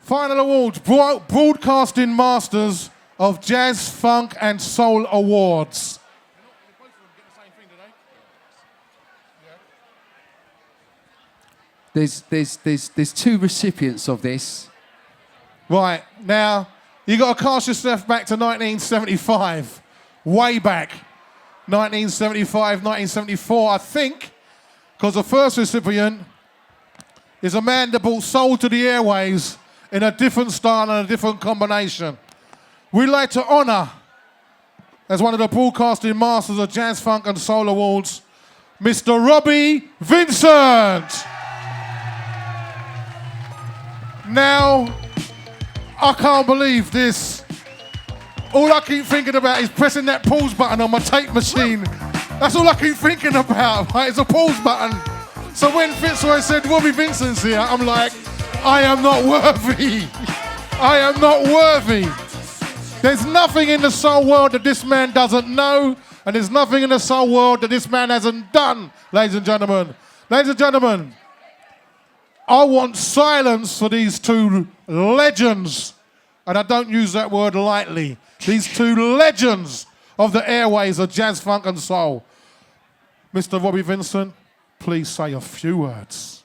Final awards, Broadcasting Masters of Jazz, Funk and Soul Awards. There's two recipients of this. Right, now, you got to cast yourself back to 1975. Way back. 1975, 1974, I think, because the first recipient is a man that brought soul to the airways in a different style and a different combination. We'd like to honour, as one of the Broadcasting Masters of Jazz, Funk and Soul Awards, Mr. Robbie Vincent. Now, I can't believe this. All I keep thinking about is pressing that pause button on my tape machine. That's all I keep thinking about, right? It's a pause button. So when Fitzroy said Robbie Vincent's here, I'm like, I am not worthy. I am not worthy. There's nothing in the soul world that this man doesn't know, and there's nothing in the soul world that this man hasn't done, ladies and gentlemen. Ladies and gentlemen, I want silence for these two legends, and I don't use that word lightly. These two legends of the airways of jazz, funk and soul. Mr. Robbie Vincent, please say a few words.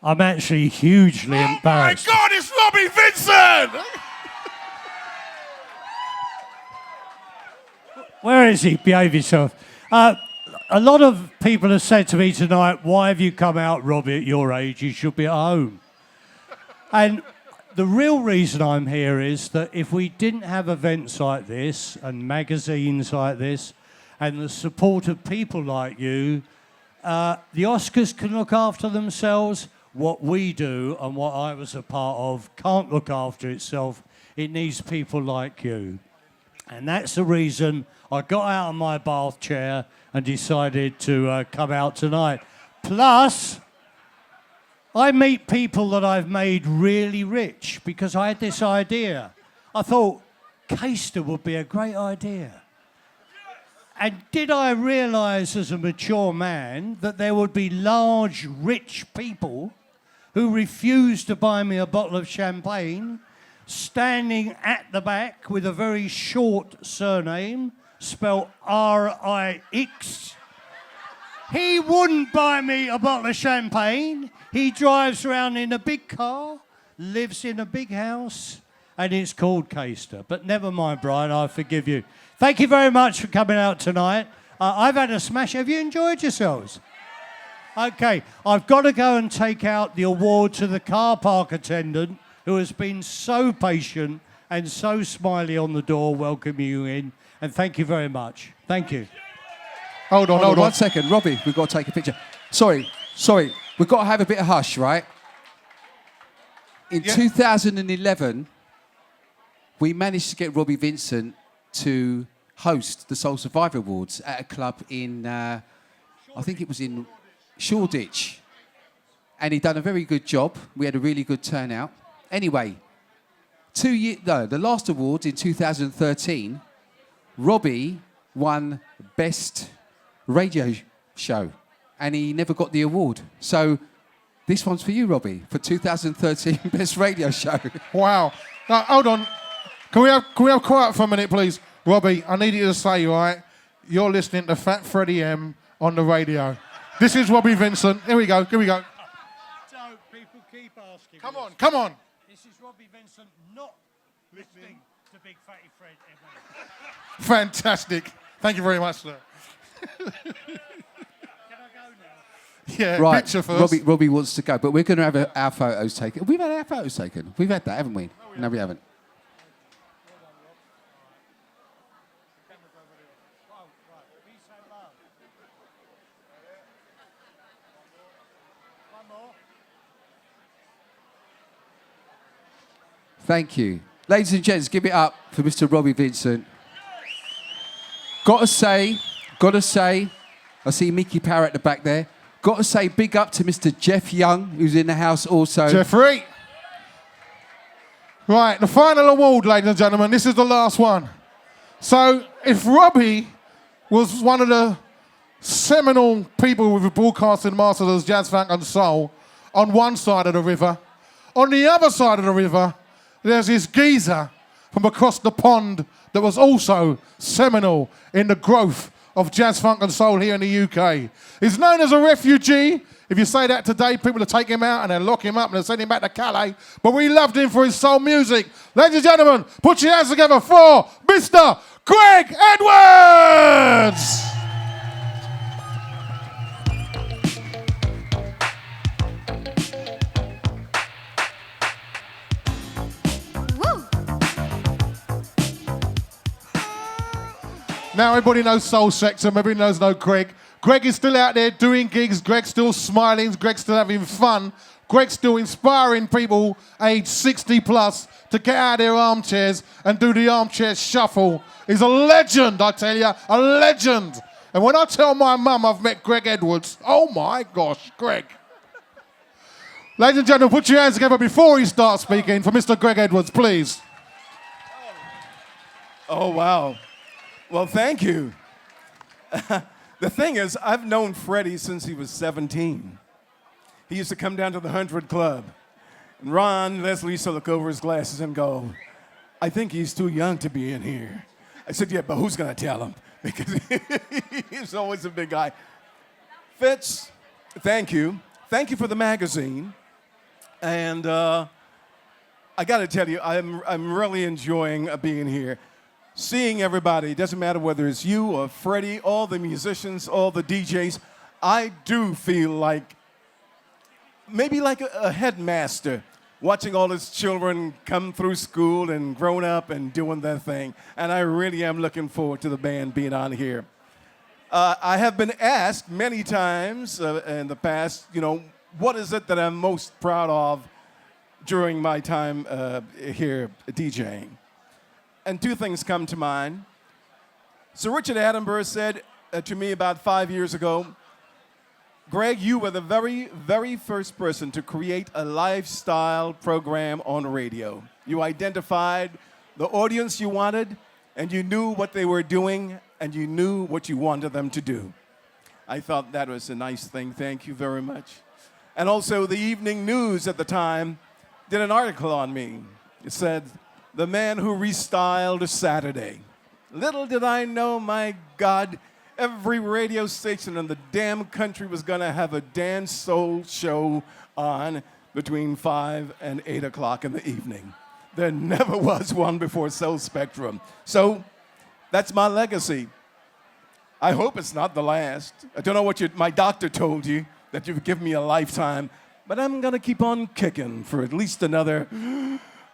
I'm actually hugely embarrassed. Oh my God, it's Robbie Vincent! Where is he? Behave yourself. A lot of people have said to me tonight, why have you come out, Robbie, at your age? You should be at home. And the real reason I'm here is that if we didn't have events like this and magazines like this and the support of people like you, the Oscars can look after themselves. What we do and what I was a part of can't look after itself. It needs people like you. And that's the reason I got out of my bath chair and decided to come out tonight. Plus, I meet people that I've made really rich because I had this idea. I thought, Caister would be a great idea. And did I realise as a mature man that there would be large, rich people who refused to buy me a bottle of champagne, standing at the back with a very short surname, spelled R-I-X. He wouldn't buy me a bottle of champagne. He drives around in a big car, lives in a big house, and it's called Caister. But never mind, Brian, I forgive you. Thank you very much for coming out tonight. I've had a smash. Have you enjoyed yourselves? Okay, I've got to go and take out the award to the car park attendant who has been so patient and so smiley on the door welcoming you in. And thank you very much. Thank you. Hold on. 1 second. Robbie, we've got to take a picture. Sorry. We've got to have a bit of hush, right? In 2011, we managed to get Robbie Vincent to host the Soul Survivor Awards at a club in, I think it was in Shoreditch. And he'd done a very good job. We had a really good turnout. Anyway, the last award in 2013, Robbie won Best Radio Show, and he never got the award. So this one's for you, Robbie, for 2013 Best Radio Show. Wow. Now, hold on. Can we have quiet for a minute, please? Robbie, I need you to say, right, you're listening to Fat Freddie M on the radio. This is Robbie Vincent. Here we go. So people keep asking. Come on. This is Robbie Vincent not listening to Big Fatty Fred ever. Fantastic. Thank you very much, sir. Can I go now? Yeah, Right, picture first. Robbie wants to go, but we're going to have our photos taken. We've had our photos taken. We've had that, haven't we? No, we haven't. Thank you. Ladies and gents, give it up for Mr. Robbie Vincent. Gotta say, I see Mickey Power at the back there. Gotta say, big up to Mr. Jeff Young, who's in the house also. Jeffrey. Right, the final award, ladies and gentlemen. This is the last one. So, if Robbie was one of the seminal people with the Broadcasting Masters of Jazz, Funk and Soul on one side of the river, On the other side of the river, there's this geezer from across the pond that was also seminal in the growth of jazz, funk and soul here in the UK. He's known as a refugee. If you say that today, people will take him out and they'll lock him up and they'll send him back to Calais. But we loved him for his soul music. Ladies and gentlemen, put your hands together for Mr. Greg Edwards! Now everybody knows Soul Sector, everybody knows Greg. Greg is still out there doing gigs, Greg's still smiling, Greg's still having fun, Greg's still inspiring people aged 60 plus to get out of their armchairs and do the armchair shuffle. He's a legend, I tell you, a legend. And when I tell my mum I've met Greg Edwards, oh my gosh, Greg. Ladies and gentlemen, put your hands together before he starts speaking for Mr. Greg Edwards, please. Oh, wow. Well, thank you. The thing is, I've known Freddie since he was 17. He used to come down to the 100 Club. And Ron Leslie used to look over his glasses and go, I think he's too young to be in here. I said, yeah, but who's going to tell him? Because he's always a big guy. Fitz, thank you. Thank you for the magazine. And I got to tell you, I'm really enjoying being here. Seeing everybody, doesn't matter whether it's you or Freddie, all the musicians, all the DJs, I do feel like, maybe like a headmaster, watching all his children come through school and grown up and doing their thing. And I really am looking forward to the band being on here. I have been asked many times in the past, what is it that I'm most proud of during my time here DJing? And two things come to mind. Sir Richard Attenborough said to me about 5 years ago, Greg, you were the very, very first person to create a lifestyle program on radio. You identified the audience you wanted, and you knew what they were doing, and you knew what you wanted them to do. I thought that was a nice thing. Thank you very much. And also, the Evening News at the time did an article on me. It said, the man who restyled Saturday. Little did I know, my God, every radio station in the damn country was going to have a dance soul show on between 5 and 8 o'clock in the evening. There never was one before Soul Spectrum. So that's my legacy. I hope it's not the last. I don't know what my doctor told you, that you've given me a lifetime, but I'm going to keep on kicking for at least another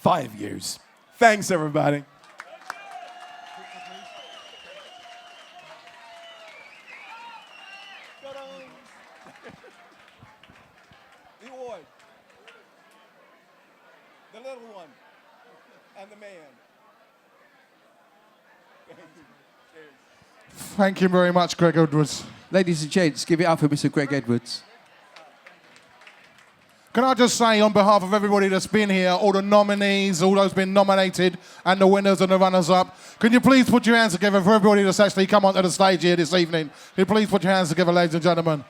5 years. Thanks, everybody. The boy, the little one, and the man. Thank you very much, Greg Edwards. Ladies and gents, give it up for Mr. Greg Edwards. Can I just say on behalf of everybody that's been here, all the nominees, all those been nominated, and the winners and the runners-up, can you please put your hands together for everybody that's actually come onto the stage here this evening? Can you please put your hands together, ladies and gentlemen?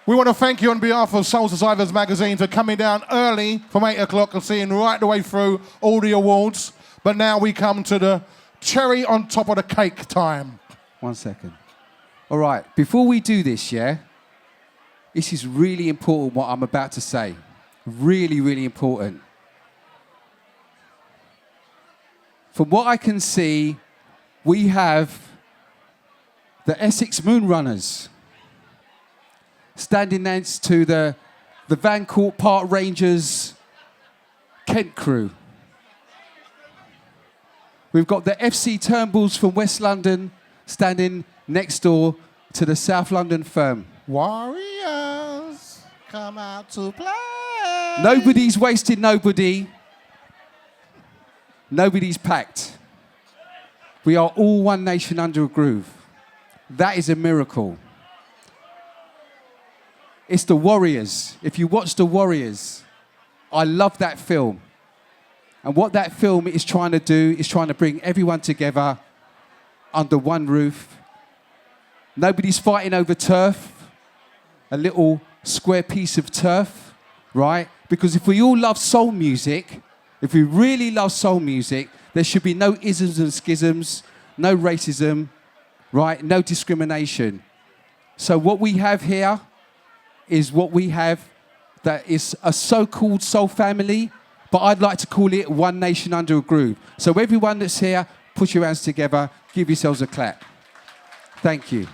We want to thank you on behalf of Soul Survivors magazine for coming down early from 8 o'clock and seeing right the way through all the awards. But now we come to the cherry on top of the cake time. 1 second. All right, before we do this, yeah? This is really important, what I'm about to say. Really, really important. From what I can see, we have the Essex Moonrunners standing next to the Vancourt Park Rangers Kent crew. We've got the FC Turnbulls from West London standing next door to the South London firm. Warriors, come out to play. Nobody's wasted nobody. Nobody's packed. We are all one nation under a groove. That is a miracle. It's the Warriors. If you watch the Warriors, I love that film. And what that film is trying to do is trying to bring everyone together under one roof. Nobody's fighting over turf, a little square piece of turf, right? Because if we all love soul music, if we really love soul music, there should be no isms and schisms, no racism, right? No discrimination. So what we have here is what we have that is a so-called soul family, but I'd like to call it one nation under a groove. So everyone that's here, put your hands together, give yourselves a clap. Thank you.